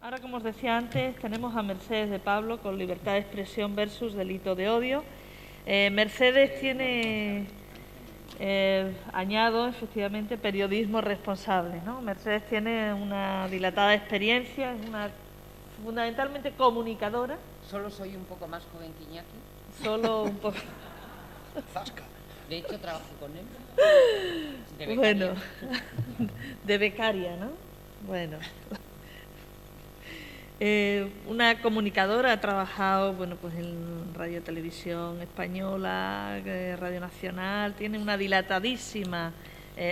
Ahora, como os decía antes, tenemos a Mercedes de Pablo con Libertad de Expresión versus Delito de Odio. Mercedes tiene, añado, efectivamente, periodismo responsable, ¿no? Mercedes tiene una dilatada experiencia, es una fundamentalmente comunicadora. Solo soy un poco más joven que Iñaki. Solo un poco. Zasca. De hecho, trabajo con él. De becaria. Bueno, de becaria, ¿no? Bueno. Una comunicadora, ha trabajado pues en Radio Televisión Española, Radio Nacional, tiene una dilatadísima,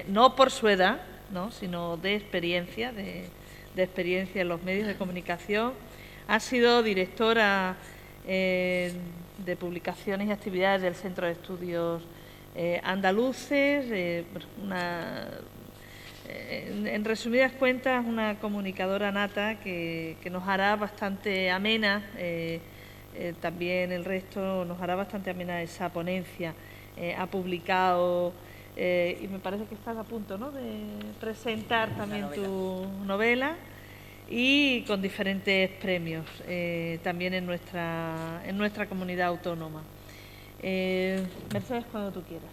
no por su edad, ¿no?, sino de experiencia, de experiencia en los medios de comunicación. Ha sido directora de publicaciones y actividades del Centro de Estudios Andaluces, en resumidas cuentas, una comunicadora nata que nos hará bastante amena, también el resto nos hará bastante amena esa ponencia. Ha publicado, y me parece que estás a punto, ¿no?, de presentar también tu novela, y con diferentes premios también en nuestra comunidad autónoma. Mercedes, cuando tú quieras.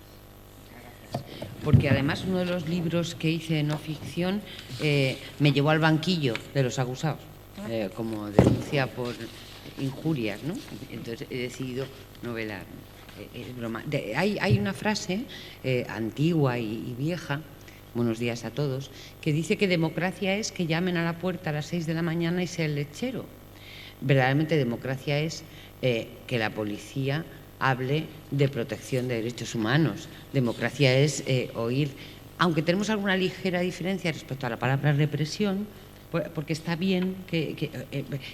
Porque además uno de los libros que hice de no ficción me llevó al banquillo de los acusados, como denuncia por injurias, ¿no? Entonces he decidido novelar. Es broma. Hay una frase antigua y vieja, buenos días a todos, que dice que democracia es que llamen a la puerta a las 6 de la mañana y sea el lechero. Verdaderamente democracia es que la policía hable de protección de derechos humanos. Democracia es oír, aunque tenemos alguna ligera diferencia respecto a la palabra represión, porque está bien que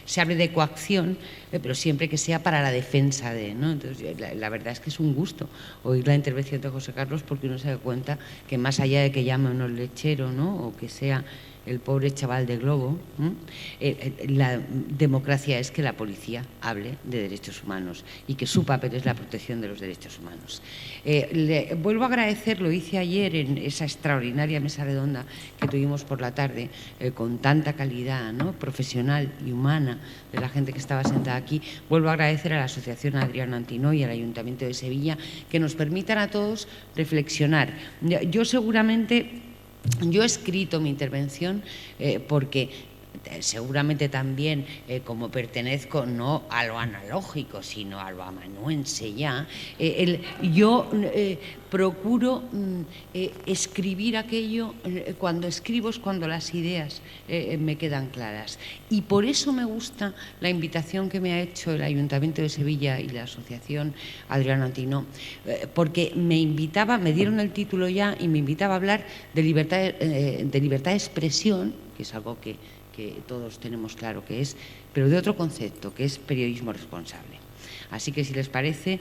se hable de coacción, pero siempre que sea para la defensa de, ¿no? Entonces, la verdad es que es un gusto oír la intervención de José Carlos, porque uno se da cuenta que más allá de que llame uno el lechero, ¿no?, o que sea el pobre chaval de Globo, la democracia es que la policía hable de derechos humanos y que su papel es la protección de los derechos humanos. Le vuelvo a agradecer, lo hice ayer en esa extraordinaria mesa redonda que tuvimos por la tarde, con tanta calidad, ¿no?, profesional y humana de la gente que estaba sentada aquí. Vuelvo a agradecer a la Asociación Adriano Antino y al Ayuntamiento de Sevilla que nos permitan a todos reflexionar. Yo he escrito mi intervención porque seguramente también, como pertenezco no a lo analógico, sino a lo amanuense ya, yo procuro escribir aquello, cuando escribo es cuando las ideas me quedan claras. Y por eso me gusta la invitación que me ha hecho el Ayuntamiento de Sevilla y la Asociación Adriano Antino, porque me dieron el título ya y me invitaba a hablar de libertad de expresión, que es algo que todos tenemos claro que es, pero de otro concepto, que es periodismo responsable. Así que, si les parece,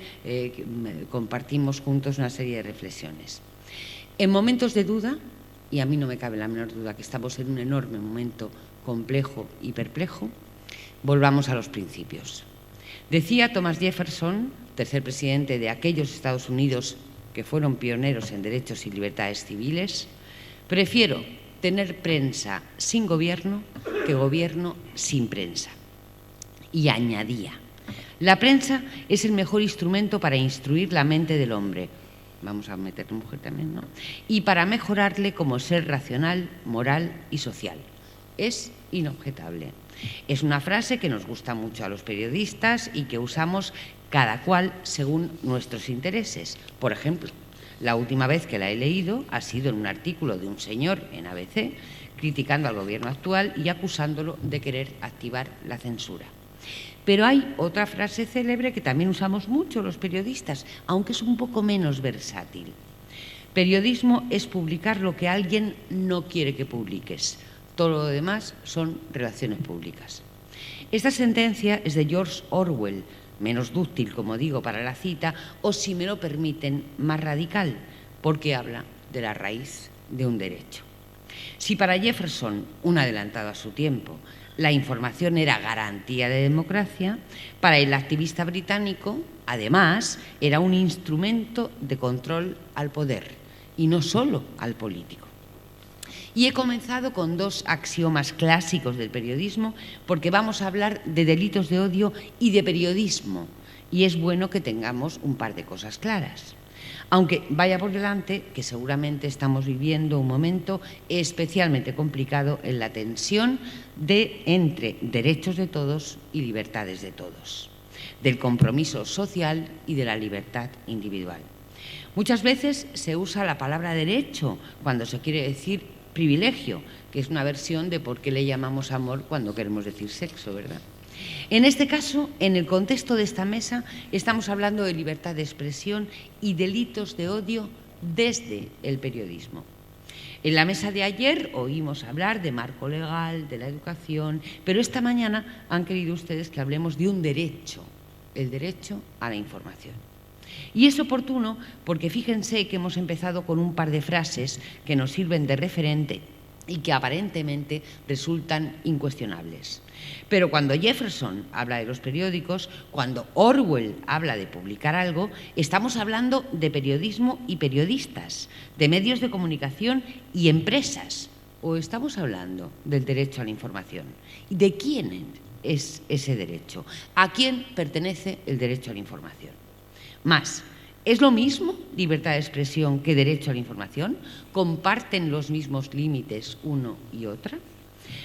compartimos juntos una serie de reflexiones. En momentos de duda, y a mí no me cabe la menor duda que estamos en un enorme momento complejo y perplejo, volvamos a los principios. Decía Thomas Jefferson, tercer presidente de aquellos Estados Unidos que fueron pioneros en derechos y libertades civiles: prefiero tener prensa sin gobierno que gobierno sin prensa. Y añadía: la prensa es el mejor instrumento para instruir la mente del hombre, vamos a meter mujer también, ¿no?, y para mejorarle como ser racional, moral y social. Es inobjetable. Es una frase que nos gusta mucho a los periodistas y que usamos cada cual según nuestros intereses. Por ejemplo, la última vez que la he leído ha sido en un artículo de un señor en ABC criticando al gobierno actual y acusándolo de querer activar la censura. Pero hay otra frase célebre que también usamos mucho los periodistas, aunque es un poco menos versátil. Periodismo es publicar lo que alguien no quiere que publiques. Todo lo demás son relaciones públicas. Esta sentencia es de George Orwell, menos dúctil, como digo, para la cita, o, si me lo permiten, más radical, porque habla de la raíz de un derecho. Si para Jefferson, un adelantado a su tiempo, la información era garantía de democracia, para el activista británico, además, era un instrumento de control al poder, y no solo al político. Y he comenzado con dos axiomas clásicos del periodismo, porque vamos a hablar de delitos de odio y de periodismo, y es bueno que tengamos un par de cosas claras. Aunque vaya por delante que seguramente estamos viviendo un momento especialmente complicado en la tensión entre derechos de todos y libertades de todos, del compromiso social y de la libertad individual. Muchas veces se usa la palabra derecho cuando se quiere decir privilegio, que es una versión de por qué le llamamos amor cuando queremos decir sexo, ¿verdad? En este caso, en el contexto de esta mesa, estamos hablando de libertad de expresión y delitos de odio desde el periodismo. En la mesa de ayer oímos hablar de marco legal, de la educación, pero esta mañana han querido ustedes que hablemos de un derecho, el derecho a la información. Y es oportuno porque fíjense que hemos empezado con un par de frases que nos sirven de referente y que aparentemente resultan incuestionables. Pero cuando Jefferson habla de los periódicos, cuando Orwell habla de publicar algo, estamos hablando de periodismo y periodistas, de medios de comunicación y empresas, o estamos hablando del derecho a la información. ¿Y de quién es ese derecho? ¿A quién pertenece el derecho a la información? Más, ¿es lo mismo libertad de expresión que derecho a la información? ¿Comparten los mismos límites uno y otra?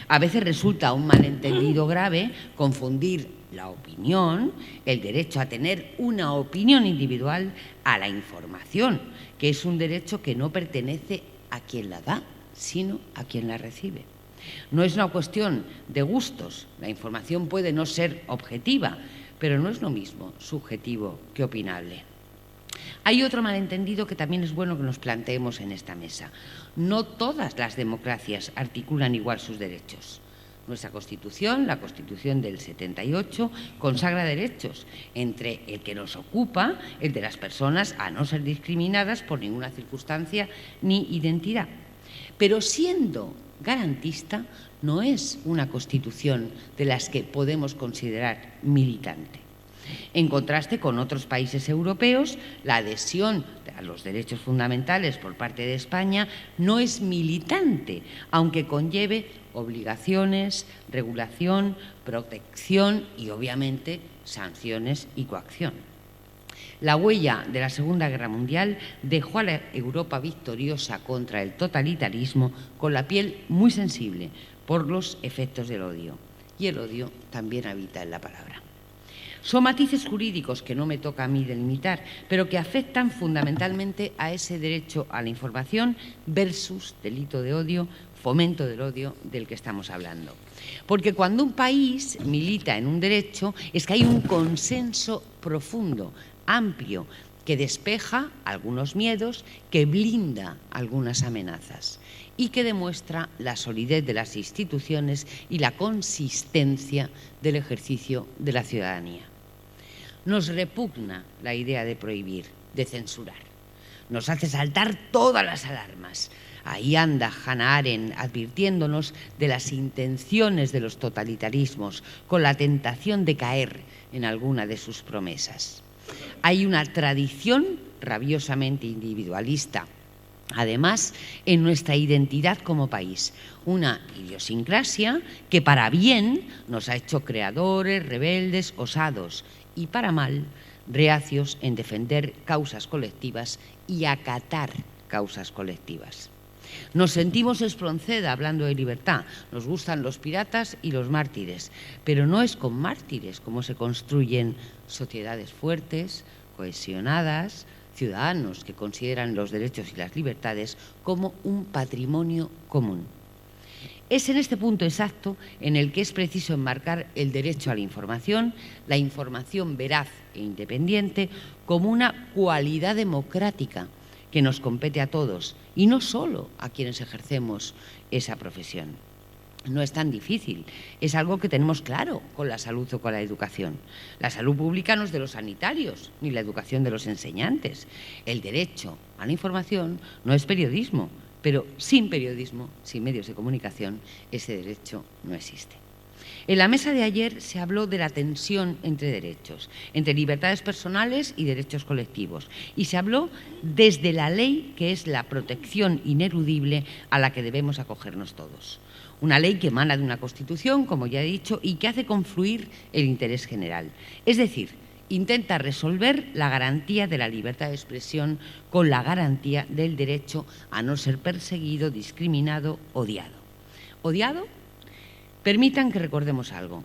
A veces resulta un malentendido grave confundir la opinión, el derecho a tener una opinión individual, a la información, que es un derecho que no pertenece a quien la da, sino a quien la recibe. No es una cuestión de gustos, la información puede no ser objetiva, pero no es lo mismo subjetivo que opinable. Hay otro malentendido que también es bueno que nos planteemos en esta mesa. No todas las democracias articulan igual sus derechos. Nuestra Constitución, la Constitución del 78, consagra derechos, entre el que nos ocupa, el de las personas a no ser discriminadas por ninguna circunstancia ni identidad. Pero siendo garantista, no es una Constitución de las que podemos considerar militante. En contraste con otros países europeos, la adhesión a los derechos fundamentales por parte de España no es militante, aunque conlleve obligaciones, regulación, protección y, obviamente, sanciones y coacción. La huella de la Segunda Guerra Mundial dejó a la Europa victoriosa contra el totalitarismo con la piel muy sensible por los efectos del odio. Y el odio también habita en la palabra. Son matices jurídicos que no me toca a mí delimitar, pero que afectan fundamentalmente a ese derecho a la información versus delito de odio, fomento del odio del que estamos hablando. Porque cuando un país milita en un derecho es que hay un consenso profundo, amplio, que despeja algunos miedos, que blinda algunas amenazas y que demuestra la solidez de las instituciones y la consistencia del ejercicio de la ciudadanía. Nos repugna la idea de prohibir, de censurar. Nos hace saltar todas las alarmas. Ahí anda Hannah Arendt advirtiéndonos de las intenciones de los totalitarismos, con la tentación de caer en alguna de sus promesas. Hay una tradición rabiosamente individualista, además, en nuestra identidad como país, una idiosincrasia que para bien nos ha hecho creadores, rebeldes, osados, y para mal, reacios en defender causas colectivas y acatar causas colectivas. Nos sentimos Espronceda hablando de libertad, nos gustan los piratas y los mártires, pero no es con mártires como se construyen sociedades fuertes, cohesionadas, ciudadanos que consideran los derechos y las libertades como un patrimonio común. Es en este punto exacto en el que es preciso enmarcar el derecho a la información veraz e independiente, como una cualidad democrática que nos compete a todos y no solo a quienes ejercemos esa profesión. No es tan difícil, es algo que tenemos claro con la salud o con la educación. La salud pública no es de los sanitarios, ni la educación de los enseñantes. El derecho a la información no es periodismo, pero sin periodismo, sin medios de comunicación, ese derecho no existe. En la mesa de ayer se habló de la tensión entre derechos, entre libertades personales y derechos colectivos. Y se habló desde la ley, que es la protección ineludible a la que debemos acogernos todos. Una ley que emana de una Constitución, como ya he dicho, y que hace confluir el interés general. Es decir, intenta resolver la garantía de la libertad de expresión con la garantía del derecho a no ser perseguido, discriminado, odiado. ¿Odiado? Permitan que recordemos algo.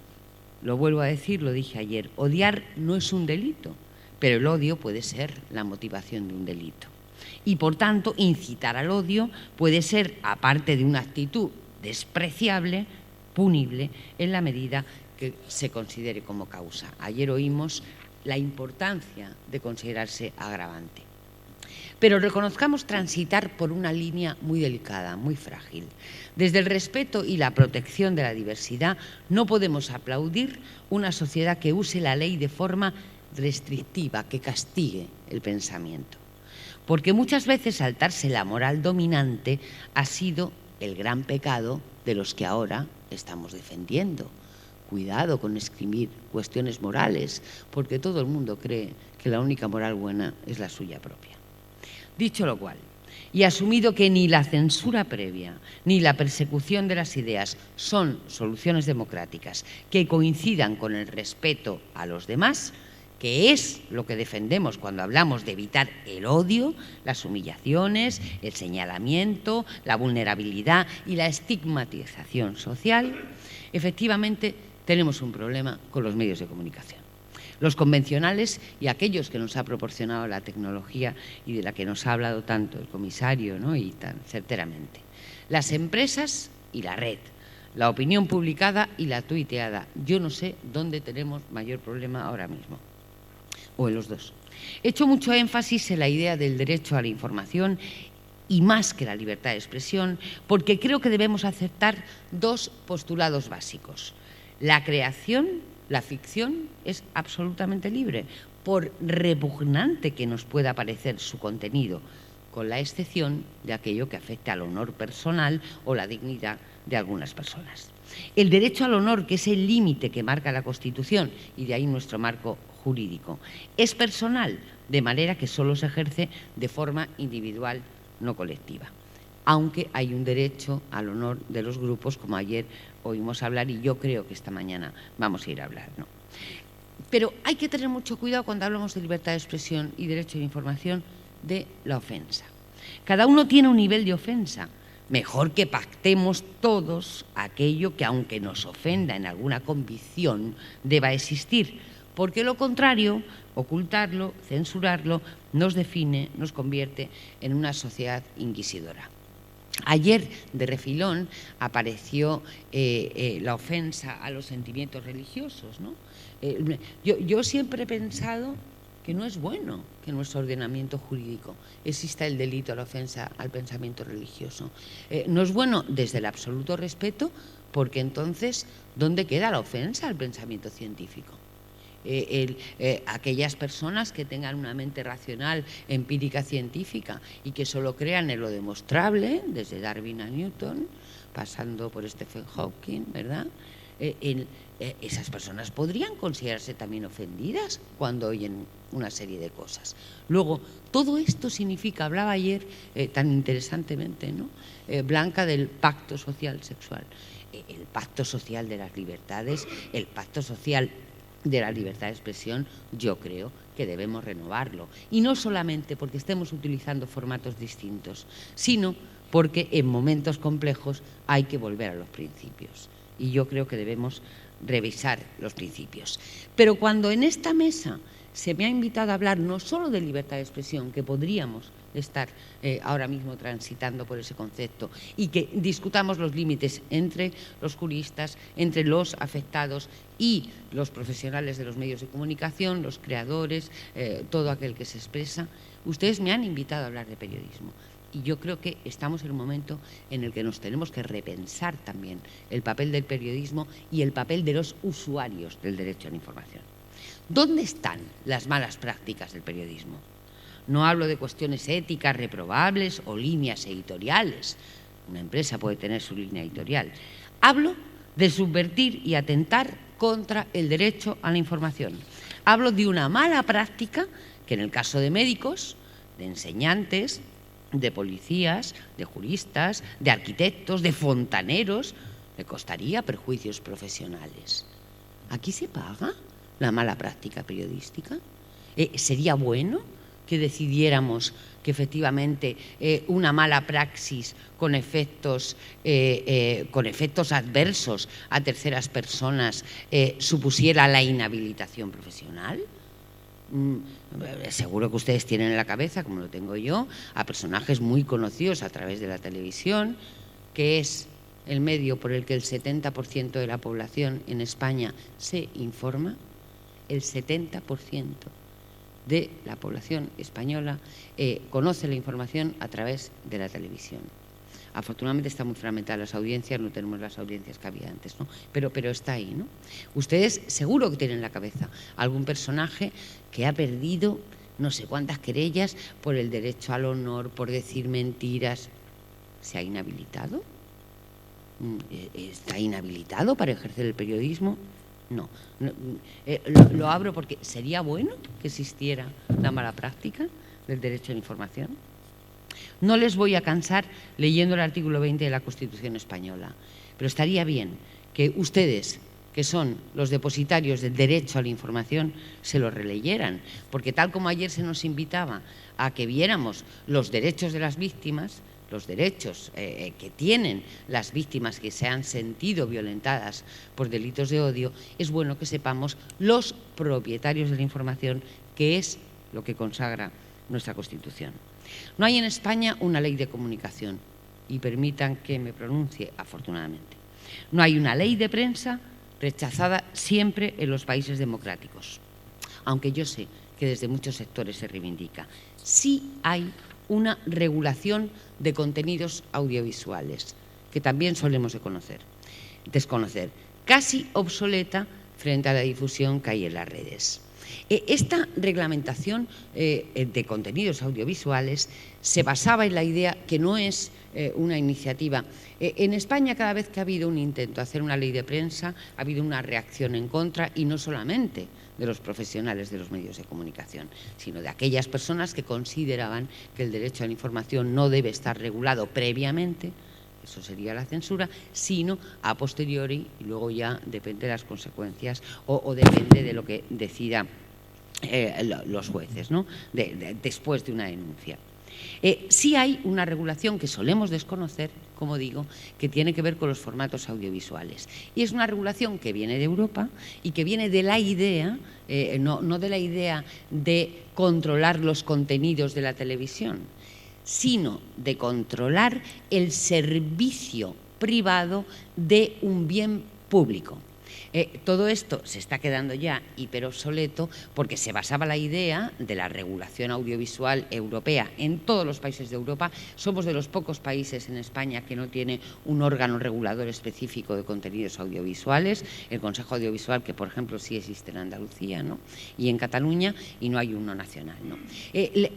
Lo vuelvo a decir, lo dije ayer. Odiar no es un delito, pero el odio puede ser la motivación de un delito. Y, por tanto, incitar al odio puede ser, aparte de una actitud despreciable, punible, en la medida que se considere como causa. Ayer oímos la importancia de considerarse agravante. Pero reconozcamos transitar por una línea muy delicada, muy frágil. Desde el respeto y la protección de la diversidad no podemos aplaudir una sociedad que use la ley de forma restrictiva, que castigue el pensamiento. Porque muchas veces saltarse la moral dominante ha sido el gran pecado de los que ahora estamos defendiendo. Cuidado con escribir cuestiones morales, porque todo el mundo cree que la única moral buena es la suya propia. Dicho lo cual, y asumido que ni la censura previa ni la persecución de las ideas son soluciones democráticas que coincidan con el respeto a los demás, que es lo que defendemos cuando hablamos de evitar el odio, las humillaciones, el señalamiento, la vulnerabilidad y la estigmatización social, efectivamente tenemos un problema con los medios de comunicación. Los convencionales y aquellos que nos ha proporcionado la tecnología y de la que nos ha hablado tanto el comisario, ¿no?, y tan certeramente. Las empresas y la red, la opinión publicada y la tuiteada. Yo no sé dónde tenemos mayor problema ahora mismo, o en los dos. He hecho mucho énfasis en la idea del derecho a la información y más que la libertad de expresión, porque creo que debemos aceptar dos postulados básicos. La creación, la ficción, es absolutamente libre, por repugnante que nos pueda parecer su contenido, con la excepción de aquello que afecte al honor personal o la dignidad de algunas personas. El derecho al honor, que es el límite que marca la Constitución, y de ahí nuestro marco jurídico, es personal, de manera que solo se ejerce de forma individual, no colectiva. Aunque hay un derecho al honor de los grupos, como ayer oímos hablar, y yo creo que esta mañana vamos a ir a hablar, ¿no? Pero hay que tener mucho cuidado cuando hablamos de libertad de expresión y derecho de información de la ofensa. Cada uno tiene un nivel de ofensa. Mejor que pactemos todos aquello que, aunque nos ofenda en alguna convicción, deba existir, porque lo contrario, ocultarlo, censurarlo, nos define, nos convierte en una sociedad inquisidora. Ayer, de refilón, apareció la ofensa a los sentimientos religiosos, ¿no? Yo siempre he pensado que no es bueno que en nuestro ordenamiento jurídico exista el delito a la ofensa al pensamiento religioso. No es bueno desde el absoluto respeto, porque entonces, ¿dónde queda la ofensa al pensamiento científico? Aquellas personas que tengan una mente racional, empírica, científica y que solo crean en lo demostrable, desde Darwin a Newton, pasando por Stephen Hawking, ¿verdad? Esas personas podrían considerarse también ofendidas cuando oyen una serie de cosas. Luego, todo esto significa, hablaba ayer tan interesantemente, ¿no?, Blanca, del pacto social sexual. El pacto social de las libertades, el pacto social de la libertad de expresión, yo creo que debemos renovarlo. Y no solamente porque estemos utilizando formatos distintos, sino porque en momentos complejos hay que volver a los principios. Y yo creo que debemos revisar los principios. Pero cuando en esta mesa se me ha invitado a hablar no solo de libertad de expresión, que podríamos estar ahora mismo transitando por ese concepto, y que discutamos los límites entre los juristas, entre los afectados y los profesionales de los medios de comunicación, los creadores, todo aquel que se expresa, ustedes me han invitado a hablar de periodismo. Y yo creo que estamos en un momento en el que nos tenemos que repensar también el papel del periodismo y el papel de los usuarios del derecho a la información. ¿Dónde están las malas prácticas del periodismo? No hablo de cuestiones éticas reprobables o líneas editoriales. Una empresa puede tener su línea editorial. Hablo de subvertir y atentar contra el derecho a la información. Hablo de una mala práctica que en el caso de médicos, de enseñantes, de policías, de juristas, de arquitectos, de fontaneros, le costaría perjuicios profesionales. ¿Aquí se paga la mala práctica periodística? ¿Sería bueno que decidiéramos que efectivamente una mala praxis con efectos adversos a terceras personas supusiera la inhabilitación profesional? Seguro que ustedes tienen en la cabeza, como lo tengo yo, a personajes muy conocidos a través de la televisión, que es el medio por el que el 70% de la población en España se informa. El 70% de la población española conoce la información a través de la televisión. Afortunadamente están muy fragmentadas las audiencias, no tenemos las audiencias que había antes, ¿no? Pero está ahí, ¿no? Ustedes seguro que tienen en la cabeza algún personaje que ha perdido no sé cuántas querellas por el derecho al honor, por decir mentiras. ¿Se ha inhabilitado? ¿Está inhabilitado para ejercer el periodismo? No. Lo abro porque sería bueno que existiera la mala práctica del derecho a la información. No les voy a cansar leyendo el artículo 20 de la Constitución española, pero estaría bien que ustedes, que son los depositarios del derecho a la información, se lo releyeran, porque tal como ayer se nos invitaba a que viéramos los derechos de las víctimas, los derechos que tienen las víctimas que se han sentido violentadas por delitos de odio, es bueno que sepamos los propietarios de la información, que es lo que consagra nuestra Constitución. No hay en España una ley de comunicación, y permitan que me pronuncie afortunadamente. No hay una ley de prensa, rechazada siempre en los países democráticos, aunque yo sé que desde muchos sectores se reivindica. Sí hay una regulación de contenidos audiovisuales, que también solemos desconocer, casi obsoleta frente a la difusión que hay en las redes. Esta reglamentación de contenidos audiovisuales se basaba en la idea que no es una iniciativa. En España, cada vez que ha habido un intento de hacer una ley de prensa, ha habido una reacción en contra, y no solamente de los profesionales de los medios de comunicación, sino de aquellas personas que consideraban que el derecho a la información no debe estar regulado previamente, eso sería la censura, sino a posteriori, y luego ya depende de las consecuencias o depende de lo que decida los jueces, ¿no? Después de una denuncia. Sí hay una regulación que solemos desconocer, como digo, que tiene que ver con los formatos audiovisuales. Y es una regulación que viene de Europa y que viene de la idea, no de la idea de controlar los contenidos de la televisión, sino de controlar el servicio privado de un bien público. Todo esto se está quedando ya hiperobsoleto porque se basaba la idea de la regulación audiovisual europea en todos los países de Europa. Somos de los pocos países en España que no tiene un órgano regulador específico de contenidos audiovisuales, el Consejo Audiovisual, que por ejemplo sí existe en Andalucía, ¿no? Y en Cataluña, y no hay uno nacional, ¿no?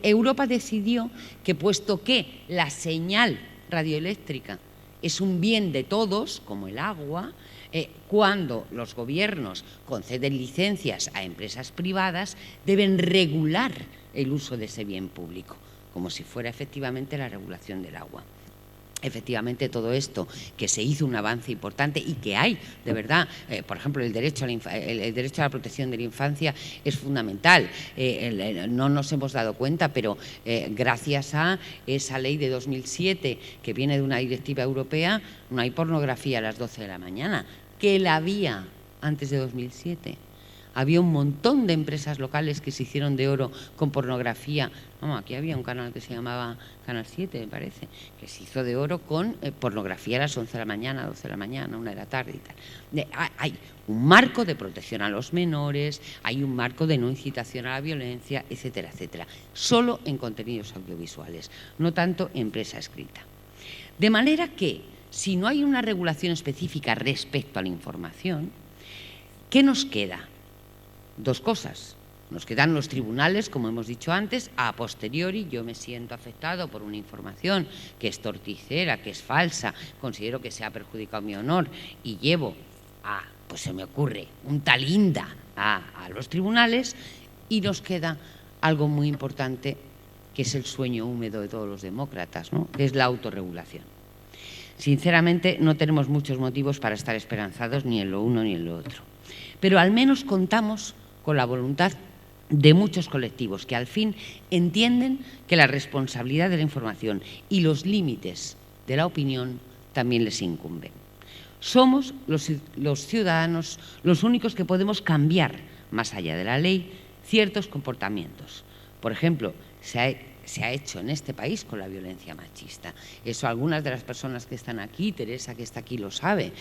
Europa decidió que, puesto que la señal radioeléctrica es un bien de todos, como el agua, cuando los gobiernos conceden licencias a empresas privadas, deben regular el uso de ese bien público, como si fuera efectivamente la regulación del agua. Efectivamente, todo esto, que se hizo un avance importante y que hay, de verdad, por ejemplo, el derecho a la protección de la infancia es fundamental. No nos hemos dado cuenta, pero gracias a esa ley de 2007, que viene de una directiva europea, no hay pornografía a las 12 de la mañana, que la había antes de 2007. Había un montón de empresas locales que se hicieron de oro con pornografía. Vamos, aquí había un canal que se llamaba Canal 7, me parece, que se hizo de oro con pornografía a las 11 de la mañana, 12 de la mañana, 1 de la tarde y tal. Hay un marco de protección a los menores, hay un marco de no incitación a la violencia, etcétera, etcétera. Solo en contenidos audiovisuales, no tanto en prensa escrita. De manera que, si no hay una regulación específica respecto a la información, ¿qué nos queda? Dos cosas. Nos quedan los tribunales, como hemos dicho antes, a posteriori. Yo me siento afectado por una información que es torticera, que es falsa, considero que se ha perjudicado mi honor y llevo a, pues se me ocurre, un talinda a los tribunales, y nos queda algo muy importante, que es el sueño húmedo de todos los demócratas, ¿no?, que es la autorregulación. Sinceramente, no tenemos muchos motivos para estar esperanzados ni en lo uno ni en lo otro. Pero al menos contamos con la voluntad de muchos colectivos que al fin entienden que la responsabilidad de la información y los límites de la opinión también les incumben. Somos los ciudadanos los únicos que podemos cambiar, más allá de la ley, ciertos comportamientos. Por ejemplo, se ha hecho en este país con la violencia machista. Eso algunas de las personas que están aquí, Teresa que está aquí lo sabe.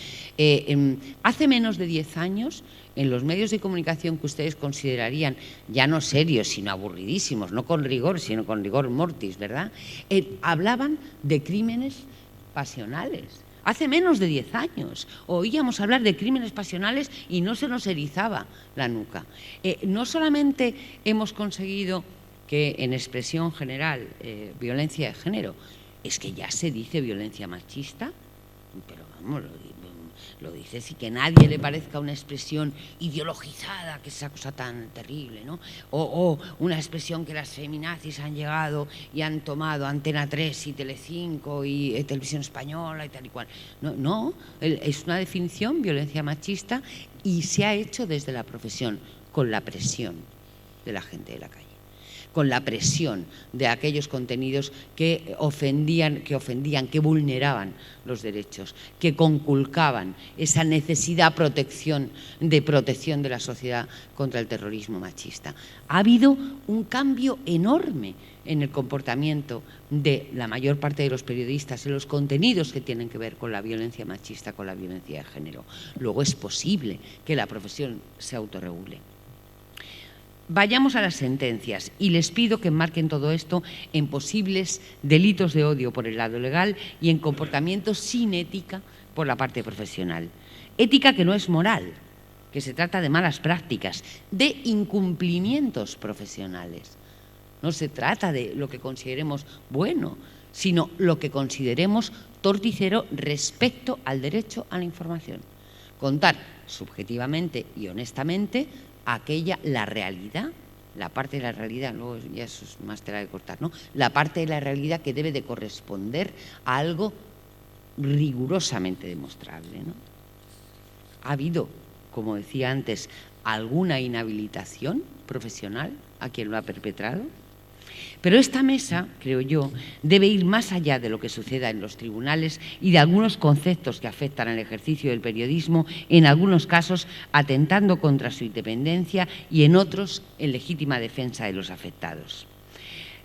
Hace menos de 10 años, en los medios de comunicación que ustedes considerarían ya no serios, sino aburridísimos, no con rigor, sino con rigor mortis, ¿verdad?, hablaban de crímenes pasionales. Hace menos de 10 años oíamos hablar de crímenes pasionales y no se nos erizaba la nuca. No solamente hemos conseguido que en expresión general violencia de género, es que ya se dice violencia machista, pero vamos, lo dice sin que a nadie le parezca una expresión ideologizada, que es esa cosa tan terrible, ¿no? O una expresión que las feminazis han llegado y han tomado Antena 3 y Telecinco y Televisión Española y tal y cual. No, es una definición, violencia machista, y se ha hecho desde la profesión, con la presión de la gente de la calle, con la presión de aquellos contenidos que ofendían, que vulneraban los derechos, que conculcaban esa necesidad de protección de la sociedad contra el terrorismo machista. Ha habido un cambio enorme en el comportamiento de la mayor parte de los periodistas, en los contenidos que tienen que ver con la violencia machista, con la violencia de género. Luego es posible que la profesión se autorregule. Vayamos a las sentencias y les pido que enmarquen todo esto en posibles delitos de odio por el lado legal y en comportamientos sin ética por la parte profesional. Ética que no es moral, que se trata de malas prácticas, de incumplimientos profesionales. No se trata de lo que consideremos bueno, sino lo que consideremos torticero respecto al derecho a la información. Contar subjetivamente y honestamente la realidad, la parte de la realidad, luego ya eso es más tela de cortar, ¿no?, la parte de la realidad que debe de corresponder a algo rigurosamente demostrable, ¿no? Ha habido, como decía antes, alguna inhabilitación profesional a quien lo ha perpetrado. Pero esta mesa, creo yo, debe ir más allá de lo que suceda en los tribunales y de algunos conceptos que afectan al ejercicio del periodismo, en algunos casos atentando contra su independencia y en otros en legítima defensa de los afectados.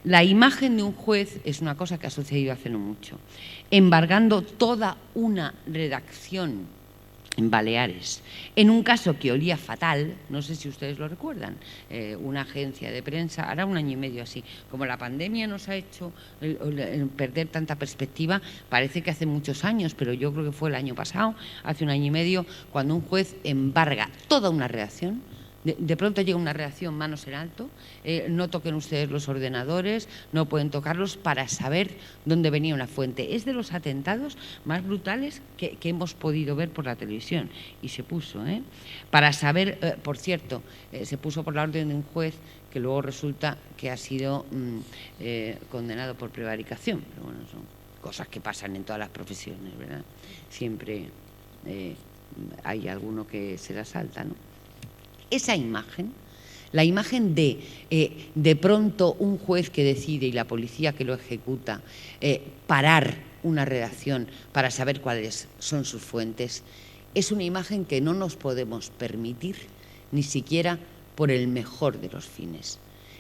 La imagen de un juez es una cosa que ha sucedido hace no mucho, embargando toda una redacción en Baleares, en un caso que olía fatal, no sé si ustedes lo recuerdan, una agencia de prensa, hará un año y medio así, como la pandemia nos ha hecho perder tanta perspectiva, parece que hace muchos años, pero yo creo que fue el año pasado, hace un año y medio, cuando un juez embarga toda una redacción. De pronto llega una reacción manos en alto, no toquen ustedes los ordenadores, no pueden tocarlos, para saber dónde venía una fuente. Es de los atentados más brutales que hemos podido ver por la televisión. Y se puso, para saber, por cierto, se puso por la orden de un juez que luego resulta que ha sido condenado por prevaricación. Pero bueno, son cosas que pasan en todas las profesiones, ¿verdad? Siempre hay alguno que se la salta, ¿no? Esa imagen, la imagen de pronto un juez que decide y la policía que lo ejecuta, parar una redacción para saber cuáles son sus fuentes, es una imagen que no nos podemos permitir ni siquiera por el mejor de los fines,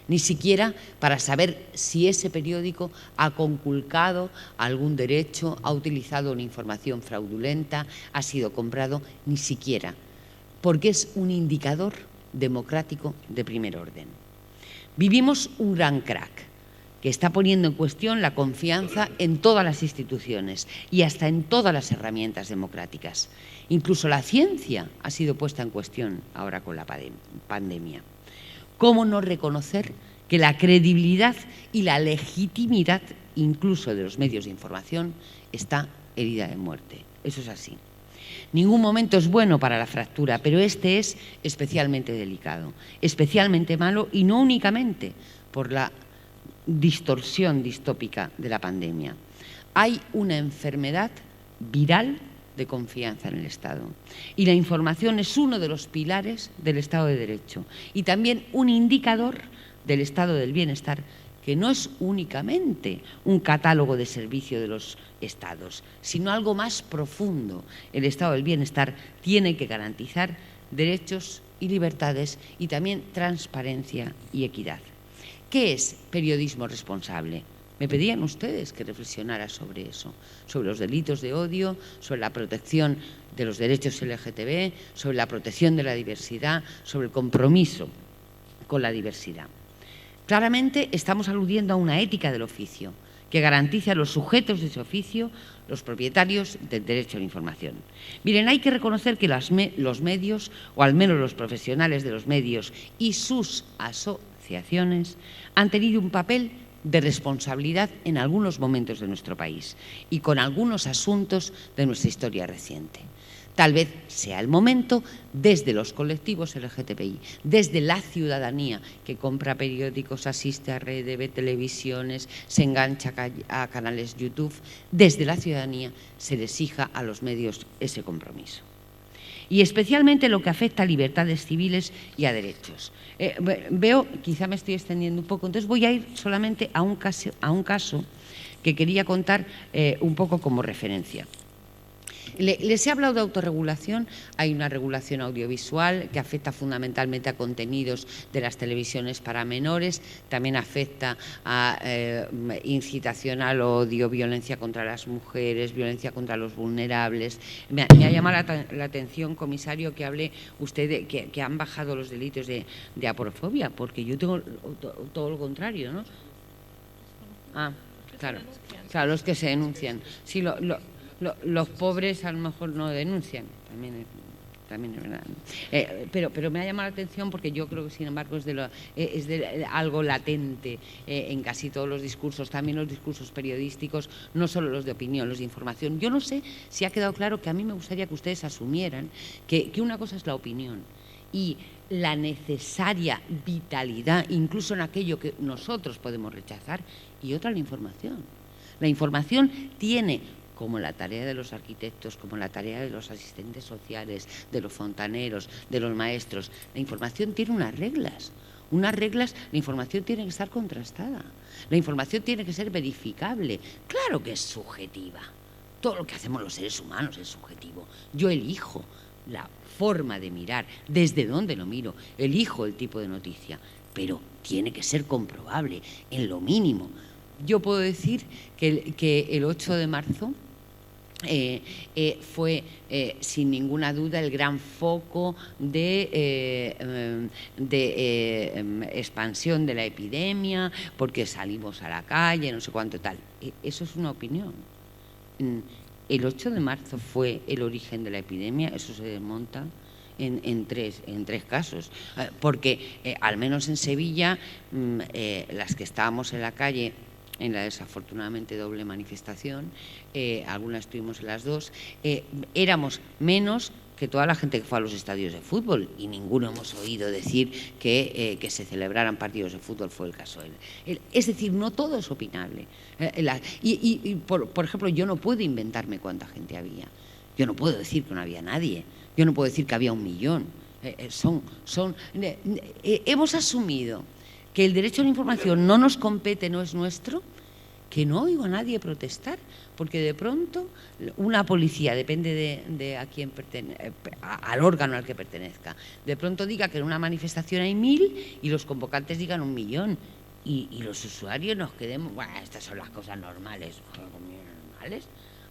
ni siquiera para saber si ese periódico ha conculcado algún derecho, ha utilizado una información fraudulenta, ha sido comprado, ni siquiera, porque es un indicador democrático de primer orden. Vivimos un gran crack que está poniendo en cuestión la confianza en todas las instituciones y hasta en todas las herramientas democráticas. Incluso la ciencia ha sido puesta en cuestión ahora con la pandemia. ¿Cómo no reconocer que la credibilidad y la legitimidad, incluso de los medios de información, está herida de muerte? Eso es así. Ningún momento es bueno para la fractura, pero este es especialmente delicado, especialmente malo, y no únicamente por la distorsión distópica de la pandemia. Hay una enfermedad viral de confianza en el Estado, y la información es uno de los pilares del Estado de Derecho y también un indicador del estado del bienestar, que no es únicamente un catálogo de servicio de los estados, sino algo más profundo. El estado del bienestar tiene que garantizar derechos y libertades y también transparencia y equidad. ¿Qué es periodismo responsable? Me pedían ustedes que reflexionara sobre eso, sobre los delitos de odio, sobre la protección de los derechos LGTB, sobre la protección de la diversidad, sobre el compromiso con la diversidad. Claramente estamos aludiendo a una ética del oficio que garantice a los sujetos de ese oficio, los propietarios del derecho a la información. Miren, hay que reconocer que los medios, o al menos los profesionales de los medios y sus asociaciones, han tenido un papel de responsabilidad en algunos momentos de nuestro país y con algunos asuntos de nuestra historia reciente. Tal vez sea el momento, desde los colectivos LGTBI, desde la ciudadanía que compra periódicos, asiste a redes, ve televisiones, se engancha a canales YouTube, desde la ciudadanía se le exija a los medios ese compromiso. Y especialmente lo que afecta a libertades civiles y a derechos. Veo, quizá me estoy extendiendo un poco, entonces voy a ir solamente a un caso que quería contar un poco como referencia. Les he hablado de autorregulación. Hay una regulación audiovisual que afecta fundamentalmente a contenidos de las televisiones para menores, también afecta a incitación al odio, violencia contra las mujeres, violencia contra los vulnerables. Me ha llamado la atención, comisario, que hable usted de que han bajado los delitos de aporofobia, porque yo tengo todo lo contrario, ¿no? Claro, los que se denuncian. Sí, los pobres a lo mejor no denuncian, también es verdad. Pero me ha llamado la atención porque yo creo que, sin embargo, es de algo latente en casi todos los discursos, también los discursos periodísticos, no solo los de opinión, los de información. Yo no sé si ha quedado claro que a mí me gustaría que ustedes asumieran que una cosa es la opinión y la necesaria vitalidad, incluso en aquello que nosotros podemos rechazar, y otra la información. La información tiene, como la tarea de los arquitectos, como la tarea de los asistentes sociales, de los fontaneros, de los maestros. La información tiene unas reglas, la información tiene que estar contrastada, la información tiene que ser verificable. Claro que es subjetiva, todo lo que hacemos los seres humanos es subjetivo. Yo elijo la forma de mirar, desde dónde lo miro, elijo el tipo de noticia, pero tiene que ser comprobable en lo mínimo. Yo puedo decir que el 8 de marzo fue sin ninguna duda el gran foco de expansión de la epidemia, porque salimos a la calle, no sé cuánto tal. Eso es una opinión. El 8 de marzo fue el origen de la epidemia, eso se desmonta en tres casos, porque al menos en Sevilla, las que estábamos en la calle en la desafortunadamente doble manifestación, algunas estuvimos en las dos, éramos menos que toda la gente que fue a los estadios de fútbol, y ninguno hemos oído decir que se celebraran partidos de fútbol, fue el caso. Es decir, no todo es opinable. Por ejemplo, yo no puedo inventarme cuánta gente había. Yo no puedo decir que no había nadie. Yo no puedo decir que había 1 millón. Hemos asumido que el derecho a la información no nos compete, no es nuestro, que no oigo a nadie protestar, porque de pronto una policía, depende de a quién al órgano al que pertenezca, de pronto diga que en una manifestación hay 1000 y los convocantes digan 1 millón, y los usuarios nos quedemos, bueno, estas son las cosas normales. ¿Normales?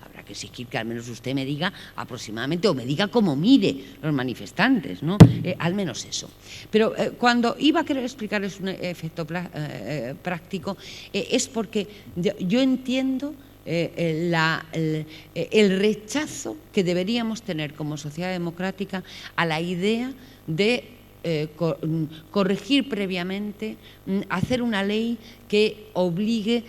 Habrá que exigir que al menos usted me diga aproximadamente, o me diga cómo mide los manifestantes, ¿no? Al menos eso. Pero cuando iba a querer explicarles un efecto práctico, es porque yo entiendo el rechazo que deberíamos tener como sociedad democrática a la idea de corregir previamente, hacer una ley que obligue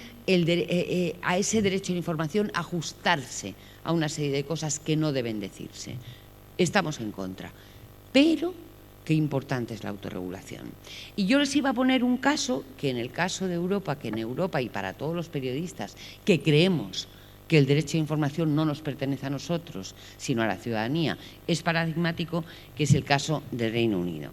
a ese derecho a la información a ajustarse a una serie de cosas que no deben decirse. Estamos en contra, pero qué importante es la autorregulación. Y yo les iba a poner un caso que en el caso de Europa, que en Europa y para todos los periodistas que creemos que el derecho a información no nos pertenece a nosotros, sino a la ciudadanía, es paradigmático, que es el caso del Reino Unido.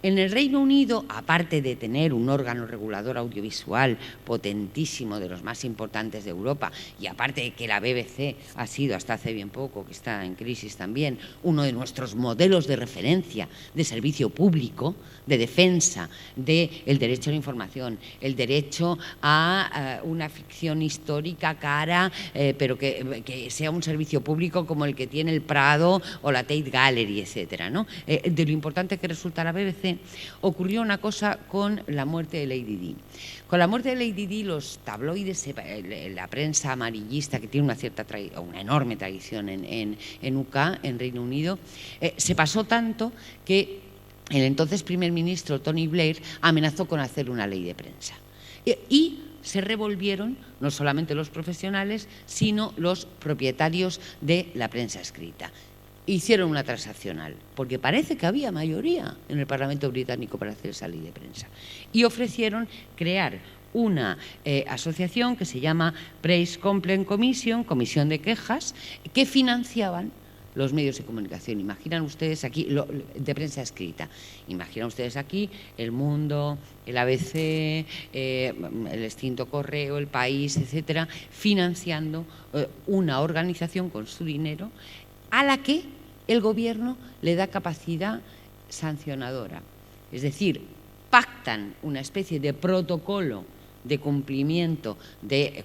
En el Reino Unido, aparte de tener un órgano regulador audiovisual potentísimo, de los más importantes de Europa, y aparte de que la BBC ha sido, hasta hace bien poco, que está en crisis también, uno de nuestros modelos de referencia de servicio público, de defensa del derecho a la información, el derecho a una ficción histórica cara, pero que sea un servicio público como el que tiene el Prado o la Tate Gallery, etcétera, ¿no? De lo importante que resulta la BBC, ocurrió una cosa con la muerte de Lady Di. Con la muerte de Lady Di, los tabloides, la prensa amarillista, que tiene una enorme tradición en UK, en Reino Unido, se pasó tanto que el entonces primer ministro Tony Blair amenazó con hacer una ley de prensa. Y se revolvieron no solamente los profesionales, sino los propietarios de la prensa escrita. Hicieron una transaccional, porque parece que había mayoría en el Parlamento británico para hacer esa ley de prensa. Y ofrecieron crear una asociación que se llama Press Complaint Commission, Comisión de Quejas, que financiaban los medios de comunicación. Imaginan ustedes aquí, de prensa escrita, imaginan ustedes aquí El Mundo, el ABC, el extinto Correo, El País, etcétera, financiando una organización con su dinero a la que el Gobierno le da capacidad sancionadora. Es decir, pactan una especie de protocolo de cumplimiento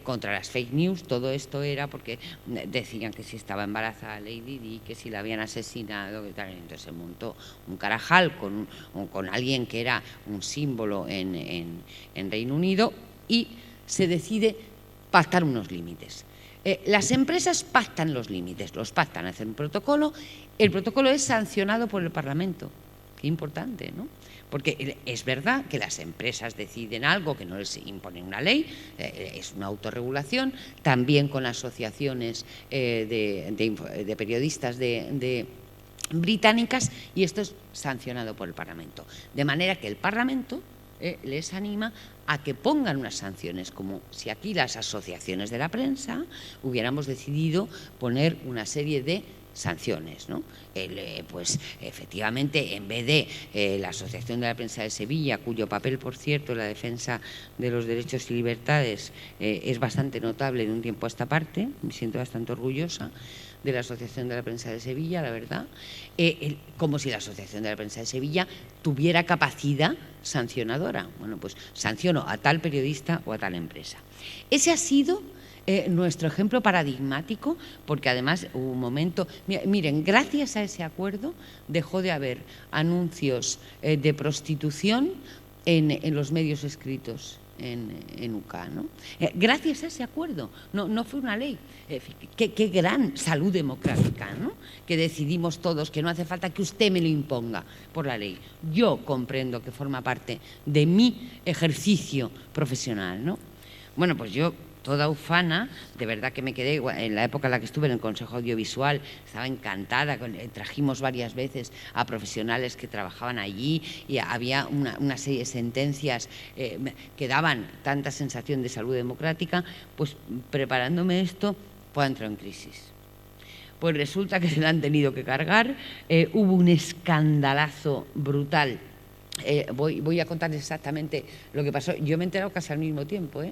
contra las fake news. Todo esto era porque decían que si estaba embarazada Lady Di, que si la habían asesinado, que tal. Entonces se montó un carajal con alguien que era un símbolo en Reino Unido y se decide pactar unos límites. Las empresas pactan los límites, los pactan, hacen un protocolo. El protocolo es sancionado por el Parlamento. Qué importante, ¿no? Porque es verdad que las empresas deciden algo que no les impone una ley, es una autorregulación, también con asociaciones de periodistas británicas, y esto es sancionado por el Parlamento. De manera que el Parlamento les anima a que pongan unas sanciones, como si aquí las asociaciones de la prensa hubiéramos decidido poner una serie de sanciones, ¿no? Pues efectivamente, en vez de la Asociación de la Prensa de Sevilla, cuyo papel, por cierto, en la defensa de los derechos y libertades es bastante notable de un tiempo a esta parte, me siento bastante orgullosa de la Asociación de la Prensa de Sevilla, la verdad, como si la Asociación de la Prensa de Sevilla tuviera capacidad sancionadora. Bueno, pues sanciono a tal periodista o a tal empresa. Ese ha sido nuestro ejemplo paradigmático, porque además hubo un momento, miren, gracias a ese acuerdo dejó de haber anuncios de prostitución en los medios escritos en UK, ¿no? Gracias a ese acuerdo, no fue una ley. Qué gran salud democrática, ¿no? Que decidimos todos que no hace falta que usted me lo imponga por la ley. Yo comprendo que forma parte de mi ejercicio profesional, ¿no? Bueno, pues yo, toda ufana, de verdad que me quedé, en la época en la que estuve en el Consejo Audiovisual, estaba encantada, trajimos varias veces a profesionales que trabajaban allí y había una serie de sentencias que daban tanta sensación de salud democrática. Pues preparándome esto, pues entró en crisis. Pues resulta que se la han tenido que cargar, hubo un escandalazo brutal. Voy a contar exactamente lo que pasó. Yo me he enterado casi al mismo tiempo,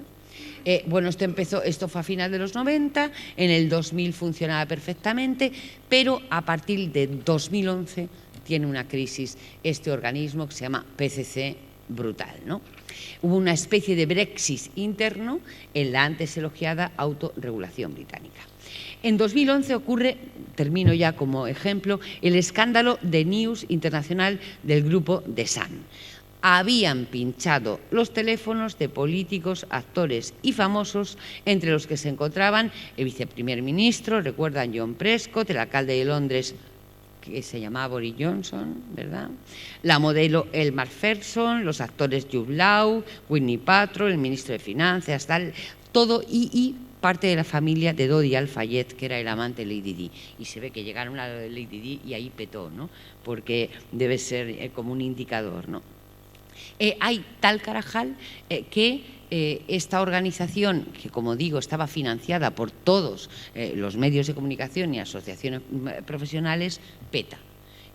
bueno, esto fue a final de los 90, en el 2000 funcionaba perfectamente, pero a partir de 2011 tiene una crisis este organismo que se llama PCC brutal, ¿no? Hubo una especie de Brexit interno en la antes elogiada autorregulación británica. En 2011 ocurre, termino ya como ejemplo, el escándalo de News Internacional del grupo The Sun. Habían pinchado los teléfonos de políticos, actores y famosos, entre los que se encontraban el viceprimer ministro, recuerdan, John Prescott, el alcalde de Londres, que se llamaba Boris Johnson, ¿verdad? La modelo Elle Macpherson, los actores Jude Law, Whitney Paltrow, el ministro de Finanzas, tal, todo, y parte de la familia de Dodi Al-Fayed, que era el amante de Lady Di. Y se ve que llegaron a Lady Di y ahí petó, ¿no? Porque debe ser como un indicador, ¿no? Hay tal carajal que esta organización, que como digo estaba financiada por todos los medios de comunicación y asociaciones profesionales, peta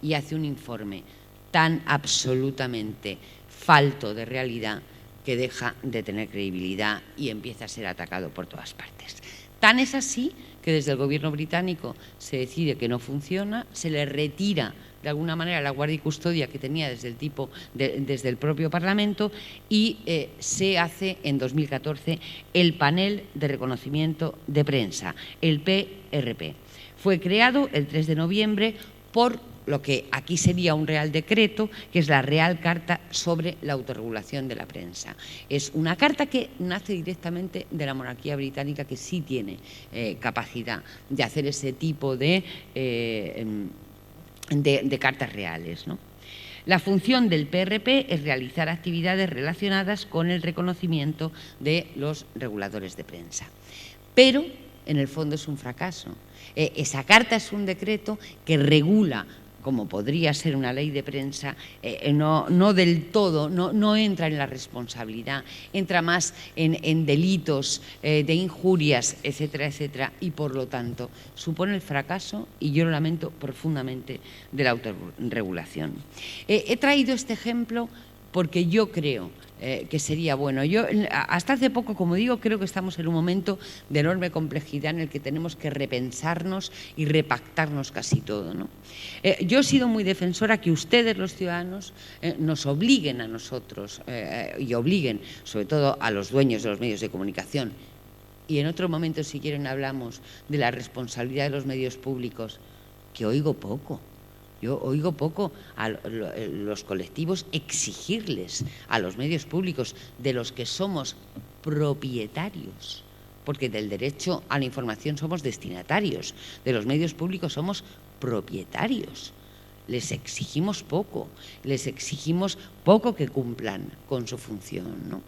y hace un informe tan absolutamente falto de realidad que deja de tener credibilidad y empieza a ser atacado por todas partes. Tan es así que desde el gobierno británico se decide que no funciona, se le retira de alguna manera la guardia y custodia que tenía desde el propio Parlamento y se hace en 2014 el panel de reconocimiento de prensa, el PRP. Fue creado el 3 de noviembre por lo que aquí sería un Real Decreto, que es la Real Carta sobre la autorregulación de la prensa. Es una carta que nace directamente de la monarquía británica, que sí tiene capacidad de hacer ese tipo de cartas reales, ¿no? La función del PRP es realizar actividades relacionadas con el reconocimiento de los reguladores de prensa. Pero, en el fondo, es un fracaso. Esa carta es un decreto que regula, como podría ser una ley de prensa, no del todo, no entra en la responsabilidad, entra más en delitos de injurias, etcétera, etcétera, y por lo tanto supone el fracaso, y yo lo lamento profundamente, de la autorregulación. He traído este ejemplo porque yo creo que sería bueno. Yo hasta hace poco, como digo, creo que estamos en un momento de enorme complejidad en el que tenemos que repensarnos y repactarnos casi todo, ¿no? Yo he sido muy defensora que ustedes, los ciudadanos, nos obliguen a nosotros y obliguen sobre todo a los dueños de los medios de comunicación. Y en otro momento, si quieren, hablamos de la responsabilidad de los medios públicos, que oigo poco. Yo oigo poco a los colectivos exigirles a los medios públicos, de los que somos propietarios, porque del derecho a la información somos destinatarios, de los medios públicos somos propietarios. Les exigimos poco que cumplan con su función, ¿no?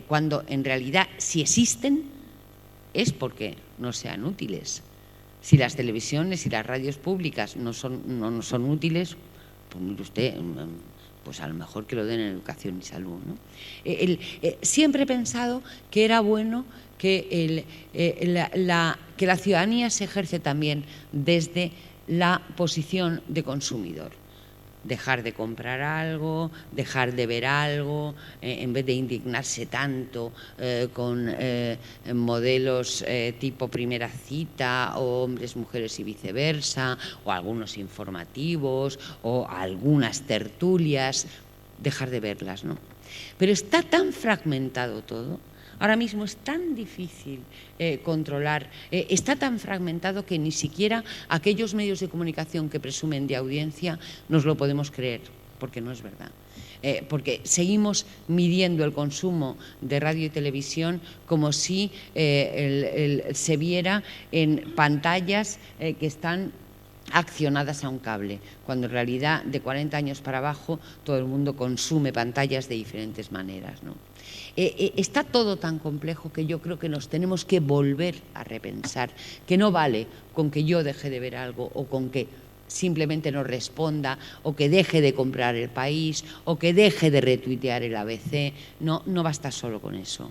Cuando en realidad, si existen, es porque no sean útiles. Si las televisiones y las radios públicas no son útiles, pues mire usted, pues a lo mejor que lo den en educación y salud, ¿no? Siempre he pensado que era bueno que la ciudadanía se ejerce también desde la posición de consumidor. Dejar de comprar algo, dejar de ver algo, en vez de indignarse tanto con modelos tipo Primera Cita o Hombres, Mujeres y Viceversa, o algunos informativos o algunas tertulias, dejar de verlas, ¿no? Pero está tan fragmentado todo. Ahora mismo es tan difícil controlar, está tan fragmentado que ni siquiera aquellos medios de comunicación que presumen de audiencia nos lo podemos creer, porque no es verdad. Porque seguimos midiendo el consumo de radio y televisión como si se viera en pantallas que están accionadas a un cable, cuando en realidad de 40 años para abajo todo el mundo consume pantallas de diferentes maneras, ¿no? Está todo tan complejo que yo creo que nos tenemos que volver a repensar, que no vale con que yo deje de ver algo o con que simplemente no responda o que deje de comprar El País o que deje de retuitear el ABC. No basta solo con eso.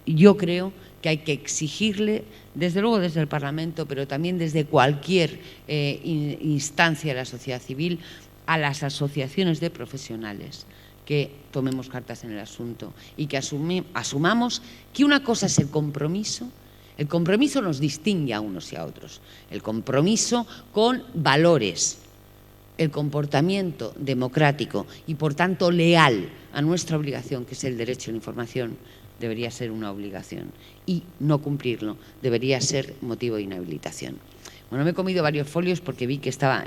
Yo creo que hay que exigirle, desde luego desde el Parlamento, pero también desde cualquier instancia de la sociedad civil, a las asociaciones de profesionales, que tomemos cartas en el asunto y que asumamos que una cosa es el compromiso. El compromiso nos distingue a unos y a otros. El compromiso con valores, el comportamiento democrático y, por tanto, leal a nuestra obligación, que es el derecho a la información, debería ser una obligación. Y no cumplirlo debería ser motivo de inhabilitación. Bueno, me he comido varios folios porque vi que estaba,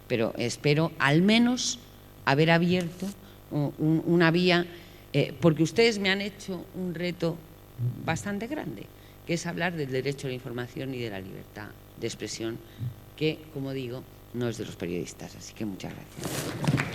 pero espero al menos haber abierto una vía, porque ustedes me han hecho un reto bastante grande, que es hablar del derecho a la información y de la libertad de expresión, que, como digo, no es de los periodistas. Así que muchas gracias.